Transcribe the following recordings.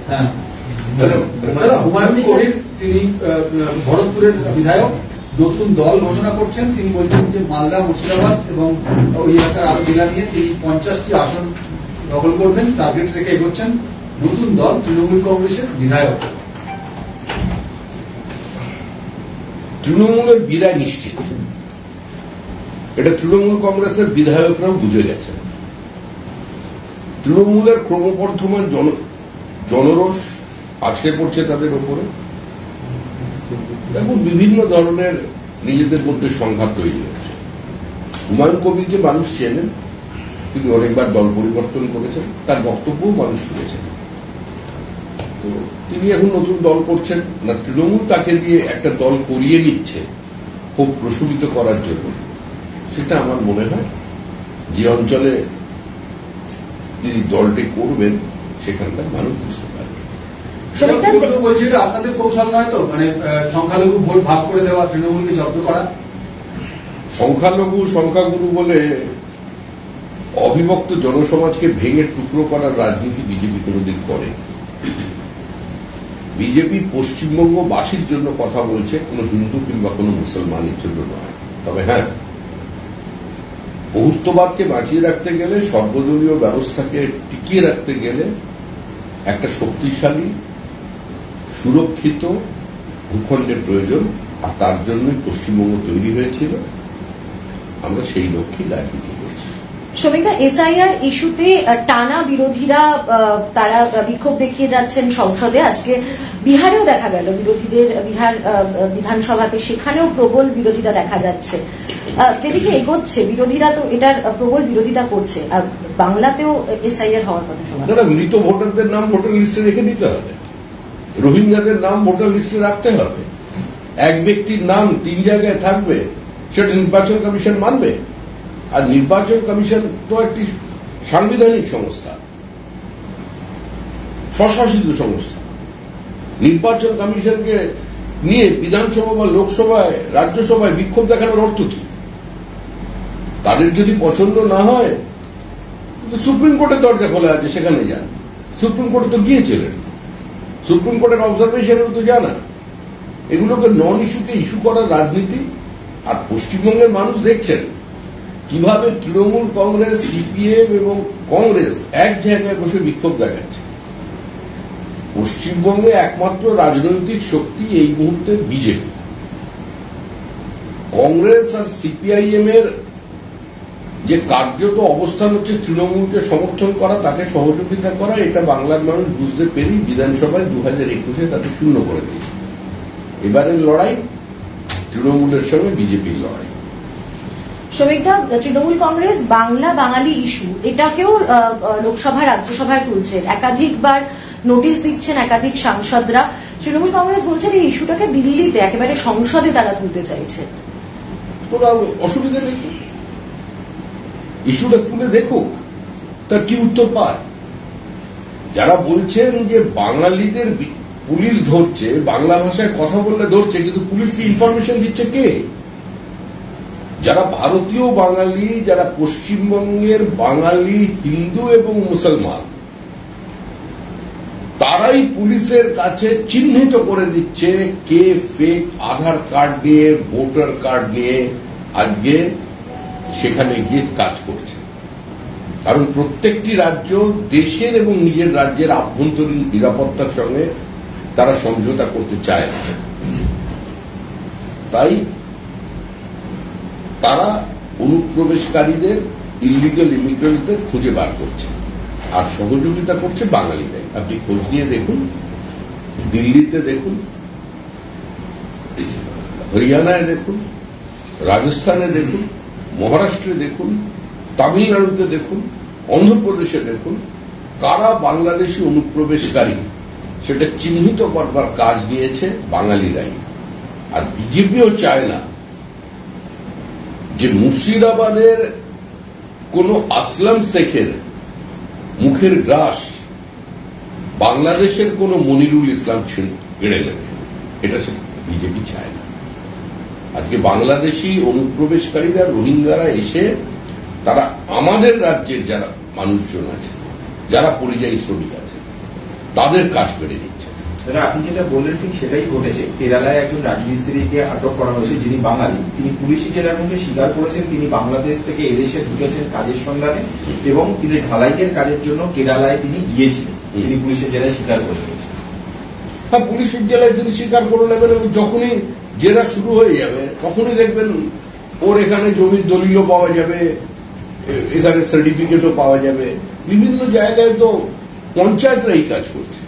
হ্যাঁ, হুমায়ুন কবির তিনি ভরতপুরের বিধায়ক, নতুন দল ঘোষণা করছেন। তিনি বলছেন যে মালদা, মুর্শিদাবাদ এবং ওই এলাকার আরো জেলা নিয়ে তিনি 50টি আসন দখল করবেন, টার্গেট রেখে এগোচ্ছেন। নতুন দল তৃণমূল কংগ্রেসের বিধায়ক। তৃণমূলের বিদায় নিশ্চিত, এটা তৃণমূল কংগ্রেসের বিধায়করাও বুঝে গেছে। তৃণমূলের ক্রমবর্ধমান জনরোষ আছড়ে পড়ছে তাদের ওপরে এবং বিভিন্ন ধরনের নিজেদের মধ্যে সংঘাত তৈরি হচ্ছে। হুমায়ুন কবিরকে মানুষ চেনেন, তিনি অনেকবার দল পরিবর্তন করেছেন, তার বক্তব্যও মানুষ শুনেছেন। তো তিনি এখন নতুন দল করছেন না, তৃণমূল তাকে দিয়ে একটা দল করিয়ে নিচ্ছে খুব প্রশমিত করার জন্য, সেটা আমার মনে হয় যে অঞ্চলে তিনি দলটি করবেন সেখানকার মানুষ বুঝতে পারবে। বলছি আপনাদের কৌশল নয় তো, মানে সংখ্যালঘু ভোট ভাগ করে দেওয়া, তৃণমূলকে জব্দ করা? সংখ্যাগুরু বলে অবিভক্ত জনসমাজকে ভেঙে টুকরো করার রাজনীতি বিজেপি কোনদিন করে। বিজেপি পশ্চিমবঙ্গবাসীর জন্য কথা বলছে, কোন হিন্দু কিংবা কোন মুসলমানের জন্য নয়। তবে হ্যাঁ, বহুত্ববাদকে বাঁচিয়ে রাখতে গেলে, সর্বদলীয় ব্যবস্থাকে টিকিয়ে রাখতে গেলে একটা শক্তিশালী সুরক্ষিত ভূখণ্ডের প্রয়োজন, আর তার জন্যই পশ্চিমবঙ্গ তৈরি হয়েছিল। আমরা সেই লক্ষ্যেই রাজনীতি করছি। শ্রমিকদা, এসআইআর ইস্যুতে টানা বিরোধীরা তারা বিক্ষোভ দেখিয়ে যাচ্ছেন সংসদে। আজকে বিহারেও দেখা গেল বিরোধীদের, বিহার বিধানসভাতে সেখানেও প্রবল বিরোধিতা দেখা যাচ্ছে। যেদিকে এগোচ্ছে বিরোধীরা তো এটার প্রবল বিরোধিতা করছে, আর বাংলাতেও এসআইআর হওয়ার কথা শোনা। মৃত ভোটারদের নাম ভোটার লিস্টে রেখে দিতে হবে, রোহিঙ্গাদের নাম ভোটার লিস্টে রাখতে হবে। এক ব্যক্তির নাম 3 জায়গায় থাকবে, সেটা নির্বাচন কমিশন মানবে? আর নির্বাচন কমিশন তো একটি সাংবিধানিক সংস্থা, স্বশাসিত সংস্থা। নির্বাচন কমিশনকে নিয়ে বিধানসভা বা লোকসভায়, রাজ্যসভায় বিক্ষোভ দেখানোর অর্থ কি? তাদের যদি পছন্দ না হয়, সুপ্রিম কোর্টের দরজা খোলা আছে, সেখানে যান। সুপ্রিম কোর্টে তো গিয়েছিলেন, সুপ্রিম কোর্টের অবজারভেশনও তো জানা। এগুলোকে নন ইস্যুকে ইস্যু করার রাজনীতি। আর পশ্চিমবঙ্গের মানুষ দেখছেন কিভাবে তৃণমূল কংগ্রেস, সিপিএম এবং কংগ্রেস এক জায়গায় বসে বিক্ষোভ দেখাচ্ছে। পশ্চিমবঙ্গে একমাত্র রাজনৈতিক শক্তি এই মুহূর্তে বিজেপি। কংগ্রেস আর সিপিআইএম এর যে কার্যত অবস্থান হচ্ছে তৃণমূলকে সমর্থন করা, তাকে সহযোগিতা করা, এটা বাংলার মানুষ বুঝতে পেরেই বিধানসভায় 2021-এ তাকে শূন্য করে দিয়েছে। এবারের লড়াই তৃণমূলের সঙ্গে বিজেপির লড়াই। শ্রমিকদা, তৃণমূল কংগ্রেস বাংলা বাঙালি ইস্যু এটাকেও লোকসভা, রাজ্যসভায় তুলছে, একাধিকবার নোটিশ দিচ্ছেন একাধিক সাংসদরা। তৃণমূল কংগ্রেস বলছে এই ইস্যুটাকে দিল্লিতে একেবারে সংসদে তারা তুলতে চাইছে। তোরা অসুবিধা নেই, ইস্যুটা তুলে দেখুক, তার কি উত্তর পায়। যারা বলছেন যে বাঙালিদের পুলিশ ধরছে, বাংলা ভাষায় কথা বললে ধরছে, কিন্তু পুলিশকে ইনফরমেশন দিচ্ছে কে? যারা ভারতীয় বাঙালি, যারা পশ্চিমবঙ্গের বাঙালি হিন্দু এবং মুসলমান, তারাই পুলিশের কাছে চিহ্নিত করে দিচ্ছে কে ফেক আধার কার্ড নিয়ে, ভোটার কার্ড নিয়ে আজকে সেখানে গিয়ে কাজ করছে। কারণ প্রত্যেকটি রাজ্য দেশের এবং নিজের রাজ্যের আভ্যন্তরীণ নিরাপত্তার সঙ্গে তারা সমঝোতা করতে চায় না। তাই তারা অনুপ্রবেশকারীদের, ইলিগাল ইমিগ্রেন্টসদের খুঁজে বার করছে, আর সহযোগিতা করছে বাঙালিরাই। আপনি খোঁজ নিয়ে দেখুন, দিল্লিতে দেখুন, হরিয়ানায় দেখুন, রাজস্থানে দেখুন, মহারাষ্ট্রে দেখুন, তামিলনাড়ুতে দেখুন, অন্ধ্রপ্রদেশে দেখুন, কারা বাংলাদেশি অনুপ্রবেশকারী সেটা চিহ্নিত করবার কাজ নিয়েছে বাঙালিরাই। আর বিজেপিও চায় না যে মুর্শিদাবাদের কোন আসলাম শেখের মুখের গ্রাস বাংলাদেশের কোন মনিরুল ইসলাম কেড়ে নেবে, এটা বিজেপি চায় না। আজকে বাংলাদেশি অনুপ্রবেশকারীরা, রোহিঙ্গারা এসে তারা আমাদের রাজ্যের যারা মানুষজন আছে, যারা পরিযায়ী শ্রমিক আছে, তাদের কাজ বেড়ে নিচ্ছে। দাদা, আপনি যেটা বললেন ঠিক সেটাই ঘটেছে। কেরালায় একজন রাজমিস্ত্রিকে আটক করা হয়েছে, যিনি বাঙালি। তিনি পুলিশি জেলার মুখে স্বীকার করেছেন তিনি বাংলাদেশ থেকে এদেশে ঢুকেছেন কাজের সন্ধানে এবং তিনি ঢালাইয়ের কাজের জন্য কেরালায় তিনি গিয়েছিলেন। তিনি পুলিশের জেলায় স্বীকার করে নিয়েছেন। হ্যাঁ, পুলিশের জেলায় তিনি স্বীকার করে নেবেন এবং যখনই জেরা শুরু হয়ে যাবে তখনই দেখবেন ওর এখানে জমির দলিলও পাওয়া যাবে, এখানে সার্টিফিকেটও পাওয়া যাবে। বিভিন্ন জায়গায় তো পঞ্চায়েতরা এই কাজ করছে।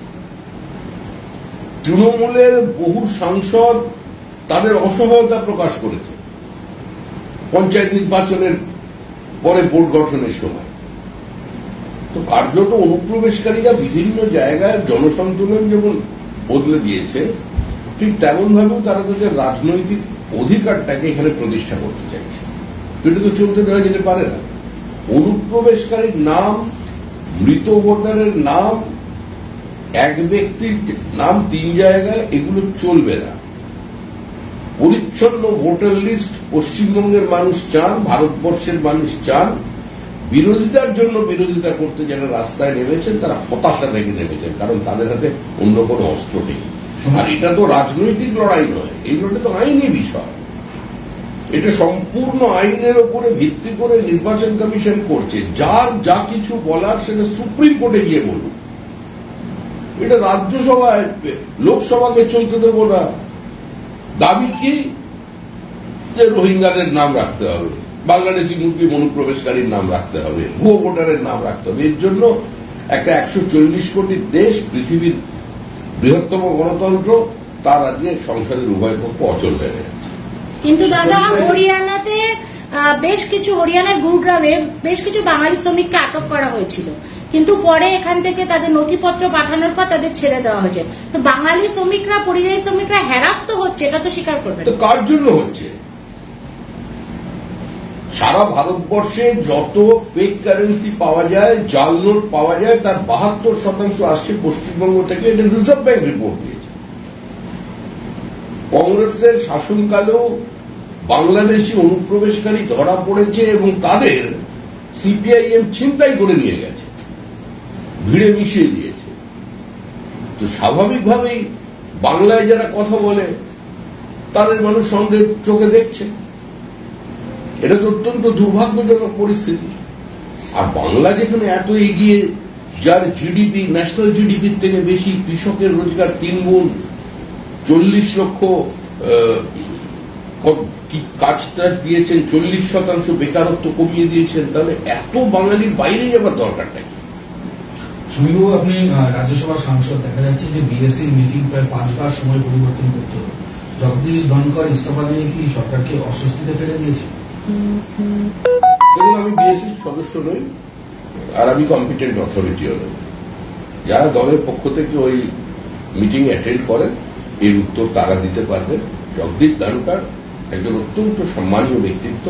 তৃণমূলের বহু সাংসদ তাদের অসহায়তা প্রকাশ করেছে পঞ্চায়েত নির্বাচনের পরে বোর্ড গঠনের সময়। তো কার্যত অনুপ্রবেশকারীরা বিভিন্ন জায়গায় জনসন্তুলন যেমন বদলে দিয়েছে, ঠিক তেমন ভাবেও তারা তাদের রাজনৈতিক অধিকারটাকে এখানে প্রতিষ্ঠা করতে চাইছে। এটা তো চলতে দেওয়া যেতে পারে না। অনুপ্রবেশকারীর নাম, মৃত ভোটারের নাম, এক ব্যক্তির নাম 3 জায়গায়, এগুলো চলবে না। পরিচ্ছন্ন ভোটার লিস্ট পশ্চিমবঙ্গের মানুষ চান, ভারতবর্ষের মানুষ চান। বিরোধিতার জন্য বিরোধিতা করতে যারা রাস্তায় নেমেছেন তারা হতাশা থেকে নেমেছেন, কারণ তাদের হাতে অন্য কোনো অস্ত্র নেই। আর এটা তো রাজনৈতিক লড়াই নয়, এই লড়াই তো আইনি বিষয়। এটা সম্পূর্ণ আইনের উপরে ভিত্তি করে নির্বাচন কমিশন করছে। যার যা কিছু বলার সেটা সুপ্রিম কোর্টে গিয়ে বলুন। এটা রাজ্যসভায়, লোকসভাকে চলতে দেব না। দাবি কি? যে রোহিঙ্গাদের নাম রাখতে হবে, বাংলাদেশি মুসলিম অনুপ্রবেশকারীর নাম রাখতে হবে, ভুয়ো ভোটারের নাম রাখতে হবে। এর জন্য একটা 140 কোটির দেশ, পৃথিবীর বৃহত্তম গণতন্ত্র, তার আজকে সংসদের উভয় পক্ষ অচল হয়ে গেছে। কিন্তু দাদা, হরিয়ানাতে হরিয়ানার গুরুগ্রামে বেশ কিছু বাঙালি শ্রমিককে আটক করা হয়েছিল, কিন্তু পরে এখান থেকে তাদের নথিপত্র পাঠানোর পর তাদের ছেড়ে দেওয়া হয়েছে। তো বাঙালি শ্রমিকরা, পরিযায়ী শ্রমিকরা হ্যারাস তো হচ্ছে, এটা তো স্বীকার করবে। তো কার জন্য হচ্ছে? সারা ভারতবর্ষে যত ফেক কারেন্সি পাওয়া যায়, জাল নোট পাওয়া যায়, তার 72% আসছে পশ্চিমবঙ্গ থেকে। এটা রিজার্ভ ব্যাংক রিপোর্ট দিয়েছে। কংগ্রেসের শাসনকালেও বাংলাদেশি অনুপ্রবেশকারী ধরা পড়েছে এবং তাদের সিপিআইএম ছিনতাই করে নিয়ে গেছে, ভিড়ে মিশিয়ে দিয়েছে। তো স্বাভাবিকভাবেই বাংলায় যারা কথা বলে তাদের মানুষ সন্দেহ চোখে দেখছে। এটা তো অত্যন্ত দুর্ভাগ্যজনক পরিস্থিতি। আর বাংলা যেখানে এত এগিয়ে, যার জিডিপি ন্যাশনাল জিডিপির থেকে বেশি, কৃষকের রোজগার 3 গুণ, 40 লক্ষ কাজটা দিয়েছেন, 40% বেকারত্ব কমিয়ে দিয়েছেন, তাহলে এত বাঙালির বাইরে যাবার দরকারটা কি? সমীরবাবু, আপনি রাজ্যসভার সাংসদ, দেখা যাচ্ছে যে বিএসসির মিটিং প্রায় 5 বার সময় পরিবর্তন করতে হবে। জগদীশ ধনকর ইস্তফা দিয়ে কি সরকারকে অস্বস্তিতে ফেলে দিয়েছে? দেখুন, আমি বিএসসির সদস্য নই, আর আমি কম্পিটেন্ট অথরিটিও নই। যারা দলের পক্ষ থেকে ওই মিটিং অ্যাটেন্ড করেন, এর উত্তর তারা দিতে পারবেন। জগদীপ ধনকর একজন অত্যন্ত সম্মানীয় ব্যক্তিত্ব।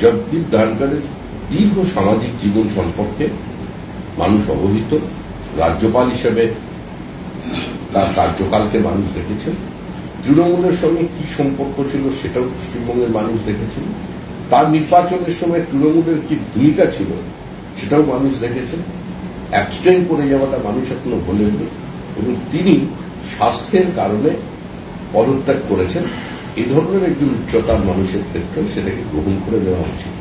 জগদীপ ধনকরের দীর্ঘ সামাজিক জীবন সম্পর্কে মানুষ অবহিত। রাজ্যপাল হিসেবে তার কার্যকালকে মানুষ দেখেছেন। তৃণমূলের সঙ্গে কি সম্পর্ক ছিল সেটাও পশ্চিমবঙ্গের মানুষ দেখেছেন। তার নির্বাচনের সময় তৃণমূলের কি ভূমিকা ছিল সেটাও মানুষ দেখেছেন। অ্যাবস্টেইন করে যাওয়াটা মানুষ এখনো ভোলেননি এবং তিনি স্বাস্থ্যের কারণে পদত্যাগ করেছেন। এই ধরনের একজন উচ্চতার মানুষের ক্ষেত্রে সেটাকে গ্রহণ করে দেওয়া উচিত।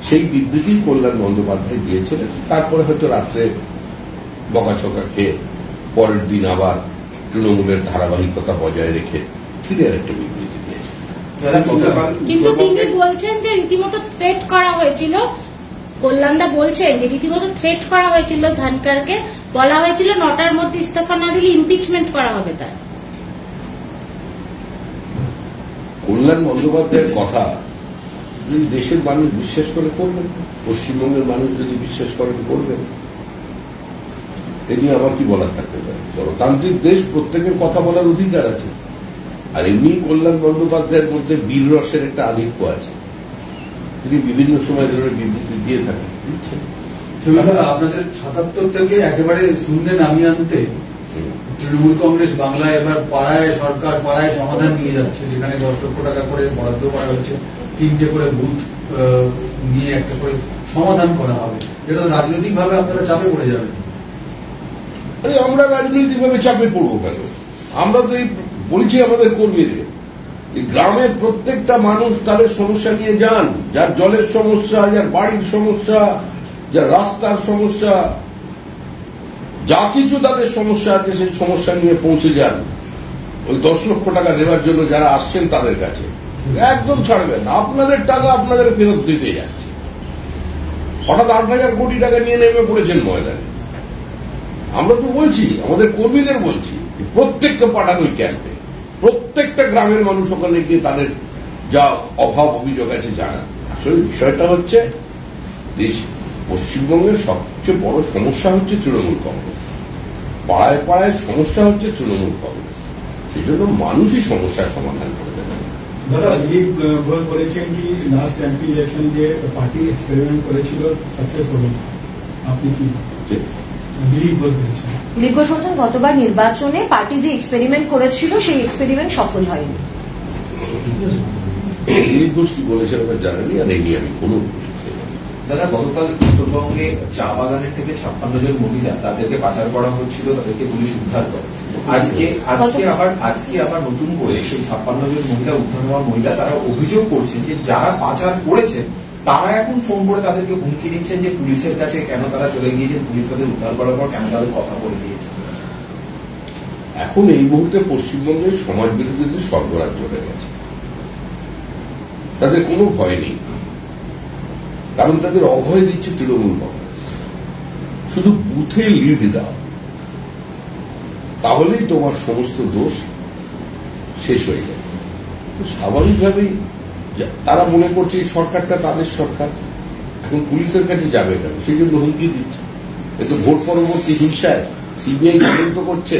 সেই বিবৃতি কল্যাণ বন্দ্যোপাধ্যায় দিয়েছিলেন। তারপরে হয়তো রাত্রে বকাচকা খেয়ে পরের দিন আবার তৃণমূলের ধারাবাহিকতা বজায় রেখে তিনি আরেকটা বিবৃতি দিয়েছেন। কিন্তু তিনি বলছেন যে রীতিমতো থ্রেট করা হয়েছিল। কল্যাণদা বলছেন যে রীতিমতো থ্রেট করা হয়েছিল ধনকরকে, বলা হয়েছিল 9টার মধ্যে ইস্তফা না দিলে ইমপিচমেন্ট করা হবে তার। কল্যাণ বন্দ্যোপাধ্যায়ের কথা যদি দেশের মানুষ বিশ্বাস করে করবেন, পশ্চিমবঙ্গের মানুষ যদি বিশ্বাস করেন করবেন। এ নিয়ে আমার কি বলার থাকতে পারে? গণতান্ত্রিক দেশ, প্রত্যেকের কথা বলার অধিকার আছে। আর এমনি কল্যাণ বন্দ্যোপাধ্যায়ের মধ্যে বীর রসের একটা আধিক্য আছে। তিনি বিভিন্ন সময় ধরে বিবৃতি দিয়ে থাকেন, দিচ্ছেন। আপনাদের 77 থেকে একেবারে শূন্যে নামিয়ে আনতে তৃণমূল কংগ্রেস বাংলায় এবার পাড়ায় সরকার, পাড়ায় সমাধান নিয়ে যাচ্ছে, যেখানে 10 লক্ষ টাকা করে বরাদ্দ করা হচ্ছে, 3টে করে বুথ নিয়ে একটা করে সমাধান করা হবে, যেটা রাজনৈতিক ভাবে আপনারা চাপে পড়ে যাবেন। আরে আমরা রাজনৈতিকভাবে চাপে পড়বো কেন? আমরা তো এই বলছি আমাদের কর্মীদের, এই গ্রামের প্রত্যেকটা মানুষ তাদের সমস্যা নিয়ে যান, যার জলের সমস্যা, যার বাড়ির সমস্যা, যার রাস্তার সমস্যা, যা কিছু তাদের সমস্যা আছে সেই সমস্যা নিয়ে পৌঁছে যান। ওই 10 লক্ষ টাকা দেওয়ার জন্য যারা আসছেন তাদের কাছে একদম ছাড়বেন না। আপনাদের টাকা আপনাদের ফেরত দিতে যাচ্ছে। হঠাৎ 8,000 কোটি টাকা নিয়ে নেমে পড়েছেন ময়দানে। আমরা তো বলছি, আমাদের কর্মীদের বলছি, প্রত্যেকটা পাঠান ওই ক্যাম্পে, প্রত্যেকটা গ্রামের মানুষ ওখানে গিয়ে তাদের যা অভাব অভিযোগ আছে জানান। আসলে বিষয়টা হচ্ছে দেশ, পশ্চিমবঙ্গের সবচেয়ে বড় সমস্যা হচ্ছে তৃণমূল কংগ্রেস। পাড়ায় পাড়ায় সমস্যা হচ্ছে তৃণমূল কংগ্রেস। সেই জন্য মানুষই সমস্যার সমাধান করে দেবে। দাদা, দিলীপ ঘোষ বলেছেন কি লাস্ট এমপি ইলেকশন যে পার্টি এক্সপেরিমেন্ট করেছিল সাকসেস হল না, আপনি কি? দিলীপ ঘোষ বলেছেন। দিলীপ ঘোষ বলছেন গতবার নির্বাচনে পার্টি যে এক্সপেরিমেন্ট করেছিল সেই এক্সপেরিমেন্ট সফল হয়নি। দিলীপ ঘোষ কি বলেছেন ওটা জানেনি, আর এই নিয়ে আমি কোনো দাদা, গতকাল উত্তরবঙ্গে চা বাগানের থেকে 56 জন মহিলা, তাদেরকে পাচার করা হচ্ছিল, তাদেরকে পুলিশ উদ্ধার করে। আজকে আবার নতুন করে সেই 56 জন মহিলা উদ্ধার হওয়া মহিলা তারা অভিযোগ করছেন যে যারা পাচার করেছেন তারা এখন ফোন করে তাদেরকে হুমকি দিচ্ছেন যে পুলিশের কাছে কেন তারা চলে গিয়েছেন, পুলিশ তাদের উদ্ধার করার পর কেন তাদের কথা বলে দিয়েছে। এখন এই মুহূর্তে পশ্চিমবঙ্গে সমাজ বিরোধীদের সর্বরাজ্য হয়ে গেছে। তাদের কোনো ভয় নেই, কারণ তাদের অভয় দিচ্ছে তৃণমূল কংগ্রেস। শুধু বুথে লিড দাও, তাহলেই তোমার সমস্ত দোষ শেষ হয়ে যাবে। স্বাভাবিকভাবেই তারা মনে করছে এই সরকারটা তাদের সরকার, এখন পুলিশের কাছে যাবে কেন, সেই জন্য হুমকি দিচ্ছে। এতে ভোট পরবর্তী হিংসায় সিবিআই তদন্ত করছে,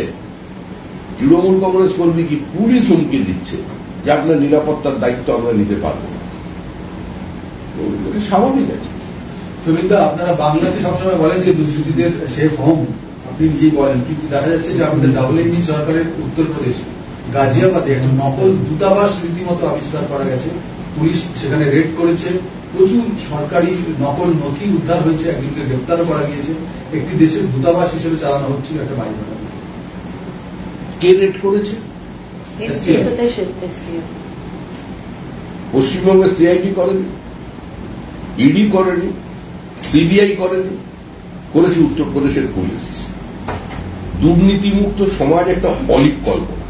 তৃণমূল কংগ্রেস কর্মী কি পুলিশ হুমকি দিচ্ছে যে আপনার নিরাপত্তার দায়িত্ব আমরা নিতে পারবো না। স্বাভাবিক আছে। সুমিন্দা, আপনারা বাংলাতে সবসময় বলেন যে দুষ্কৃতীদের সেফ হোম, আপনি নিজেই বলেন, কিন্তু দেখা যাচ্ছে যে আমাদের ডাবল ইঞ্জিন সরকারের উত্তরপ্রদেশ গাজিয়াবাদে একটা নকল দূতাবাস রীতিমতো আবিষ্কার করা গেছে। পুলিশ সেখানে রেড করেছে, প্রচুর সরকারি নকল নথি উদ্ধার হয়েছে, একজনকে গ্রেপ্তারও করা গিয়েছে। একটি দেশের দূতাবাস হিসেবে চালানো হচ্ছিল একটা বাড়ি ভাড়া। কে রেড করেছে? পশ্চিমবঙ্গের সিআইডি করেনি, ইডি করেনি, সিবিআই করেনি, করেছে উত্তরপ্রদেশের পুলিশ। দুর্নীতিমুক্ত সমাজ একটা অলিক কল্পনা।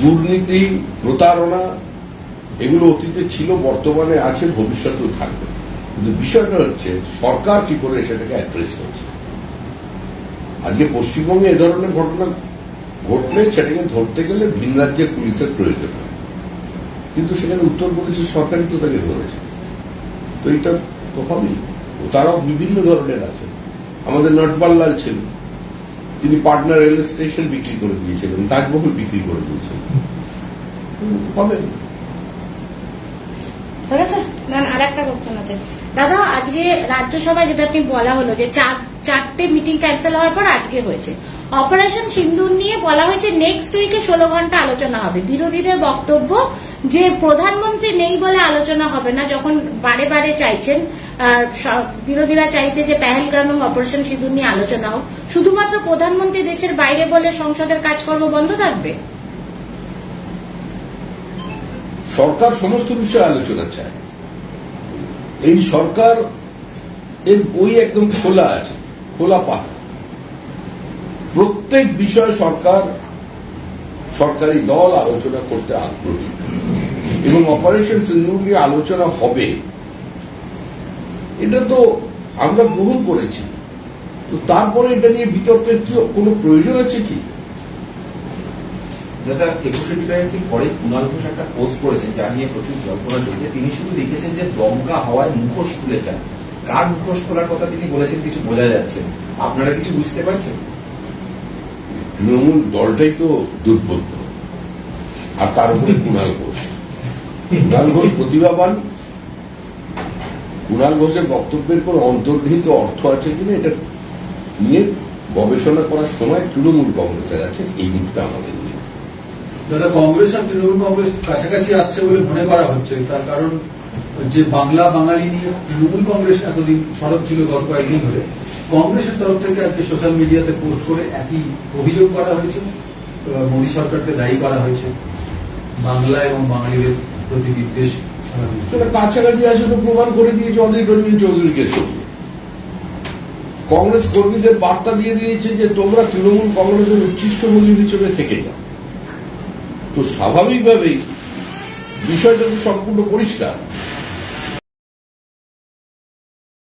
দুর্নীতি, প্রতারণা এগুলো অতীতে ছিল, বর্তমানে আছে, ভবিষ্যতেও থাকবে। কিন্তু বিষয়টা হচ্ছে সরকার কি করে সেটাকে অ্যাড্রেস করছে। আজকে পশ্চিমবঙ্গে এ ধরনের ঘটনা ঘটলে সেটাকে ধরতে গেলে ভিন রাজ্যের পুলিশের প্রয়োজন হয়, কিন্তু সেখানে উত্তরপ্রদেশের সরকারই তো তাকে ধরেছে। তো এটা তো হবেই। তারাও বিভিন্ন ধরনের আছে। আমাদের নটবারলাল ছিল, তিনি পাটনা রেল স্টেশন বিক্রি করে দিয়েছিলেন, তাজমহল বিক্রি করে দিয়েছিলেন। হবে আর একটা কোশ্চেন আছে দাদা, আজকে রাজ্যসভায় যেটা আপনি বলা হলো যে চারটে মিটিং ক্যান্সেল হওয়ার পর আজকে হয়েছে, অপারেশন সিন্দুর নিয়ে বলা হয়েছে নেক্সট উইকে 16 ঘন্টা আলোচনা হবে। বিরোধীদের বক্তব্য যে প্রধানমন্ত্রী নেই বলে আলোচনা হবে না, যখন বারে বারে চাইছেন, বিরোধীরা চাইছে যে পেহেলগ্রাম এবং অপারেশন সিন্দুর নিয়ে আলোচনা হোক। শুধুমাত্র প্রধানমন্ত্রী দেশের বাইরে বলে সংসদের কাজকর্ম বন্ধ থাকবে? সরকার সমস্ত বিষয়ে আলোচনা চায়। এই সরকার এর বই একদম খোলা আছে, খোলা পাতা। প্রত্যেক বিষয়ে সরকারি দল আলোচনা করতে আগ্রহী, এবং অপারেশন সিন্দুর নিয়ে আলোচনা হবে, এটা তো আমরা গ্রহণ করেছি। তো তারপরে এটা নিয়ে বিতর্কের কি কোনো প্রয়োজন আছে কি? দাদা, 21শে জুলাইয়ের ঠিক পরে কুণাল ঘোষ একটা পোস্ট করেছেন যা নিয়ে প্রচুর জল্পনা চলছে। তিনি শুধু লিখেছেন যে দমকা হওয়ায় মুখোশ খুলে যায়। কার মুখোশ খোলার কথা তিনি বলেছেন কিছু বোঝা যাচ্ছে, আপনারা কিছু বুঝতে পারছেন? তৃণমূল দলটাই তো দুর্বোধ্য, আর তার উপরে কুণাল ঘোষ। কুণাল ঘোষ প্রতিভাবান। কুণাল ঘোষের বক্তব্যের কোন অন্তর্নিহিত অর্থ আছে কিনা এটা নিয়ে গবেষণা করার সময় তৃণমূল কংগ্রেসের আছে, এই মুহূর্তে আমাদের নেই। দাদা, কংগ্রেস আর তৃণমূল কংগ্রেস কাছাকাছি আসছে বলে মনে করা হচ্ছে, তার কারণ যে বাংলা বাঙালি নিয়ে তৃণমূল কংগ্রেস এতদিন সরব ছিল গত কয়েকদিন ধরে, কংগ্রেসের তরফ থেকে আজকে সোশ্যাল মিডিয়াতে পোস্ট করে একই অভিযোগ করা হয়েছে, মোদী সরকারকে দায়ী করা হয়েছে বাংলা এবং বাঙালিদের প্রতি বিদ্বেষ ছড়ানোর জন্য। সেটা কাছাকাছি আসে তো প্রমাণ করে দিয়েছে অধীর রঞ্জন চৌধুরীকে সঙ্গে। কংগ্রেস কর্মীদের বার্তা দিয়ে দিয়েছে যে তোমরা তৃণমূল কংগ্রেসের উচ্ছিষ্ট মূল্য হিসেবে থেকে যাও। তো স্বাভাবিকভাবেই বিষয়টা তো সম্পূর্ণ পরিষ্কার।